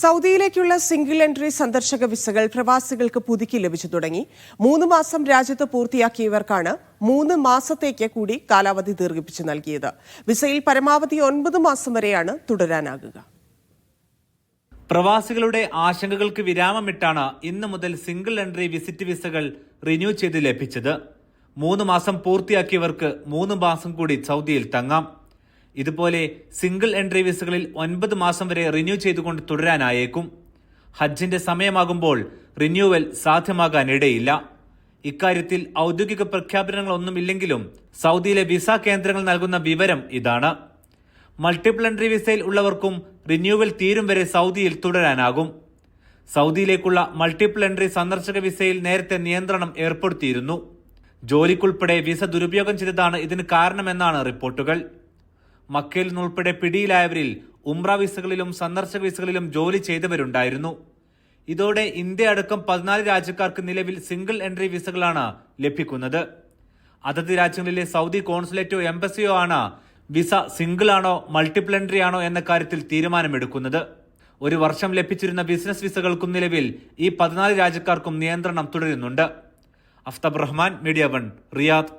സൗദിയിലേക്കുള്ള single entry സന്ദർശക വിസകൾ പ്രവാസികൾക്ക് പുതുക്കി ലഭിച്ചു തുടങ്ങി. 3 മാസം രാജ്യത്ത് പൂർത്തിയാക്കിയവർക്കാണ് 3 മാസത്തേക്ക് കൂടി കാലാവധി ദീർഘിപ്പിച്ച് നൽകിയത്. വിസയിൽ പരമാവധി 9 മാസം വരെയാണ് തുടരാനാകുക. പ്രവാസികളുടെ ആശങ്കകൾക്ക് വിരാമമിട്ടാണ് ഇന്നു മുതൽ സിംഗിൾ എൻട്രി വിസിറ്റ് വിസകൾ റിന്യൂ ചെയ്ത് ലഭിച്ചത്. 3 മാസം പൂർത്തിയാക്കിയവർക്ക് 3 മാസം കൂടി സൗദിയിൽ തങ്ങാം. ഇതുപോലെ സിംഗിൾ എൻട്രി വിസകളിൽ 9 മാസം വരെ റിന്യൂ ചെയ്തുകൊണ്ട് തുടരാനായേക്കും. ഹജ്ജിന്റെ സമയമാകുമ്പോൾ റിന്യൂവൽ സാധ്യമാകാനിടയില്ല. ഇക്കാര്യത്തിൽ ഔദ്യോഗിക പ്രഖ്യാപനങ്ങളൊന്നുമില്ലെങ്കിലും സൗദിയിലെ വിസ കേന്ദ്രങ്ങൾ നൽകുന്ന വിവരം ഇതാണ്. മൾട്ടിപ്പിൾ എൻട്രി വിസയിൽ ഉള്ളവർക്കും റിന്യൂവൽ തീരും വരെ സൗദിയിൽ തുടരാനാകും. സൗദിയിലേക്കുള്ള മൾട്ടിപ്പിൾ എൻട്രി സന്ദർശക വിസയിൽ നേരത്തെ നിയന്ത്രണം ഏർപ്പെടുത്തിയിരുന്നു. ജോലിക്കുൾപ്പെടെ വിസ ദുരുപയോഗം ചെയ്തതാണ് ഇതിന് കാരണമെന്നാണ് റിപ്പോർട്ടുകൾ. മക്കയിൽ നിന്നുൾപ്പെടെ പിടിയിലായവരിൽ ഉംറ വിസകളിലും സന്ദർശക വിസകളിലും ജോലി ചെയ്തവരുണ്ടായിരുന്നു. ഇതോടെ ഇന്ത്യ അടക്കം 14 രാജ്യക്കാർക്ക് നിലവിൽ സിംഗിൾ എൻട്രി വിസകളാണ് ലഭിക്കുന്നത്. അതത് രാജ്യങ്ങളിലെ സൗദി കോൺസുലേറ്റോ എംബസിയോ ആണ് വിസ സിംഗിൾ ആണോ മൾട്ടിപ്പിൾ എൻട്രി ആണോ എന്ന കാര്യത്തിൽ തീരുമാനമെടുക്കുന്നത്. 1 വർഷം ലഭിച്ചിരുന്ന ബിസിനസ് വിസകൾക്കും നിലവിൽ ഈ 14 രാജ്യക്കാർക്കും നിയന്ത്രണം തുടരുന്നുണ്ട്. Aftab Rahman, media 1, Riyadh.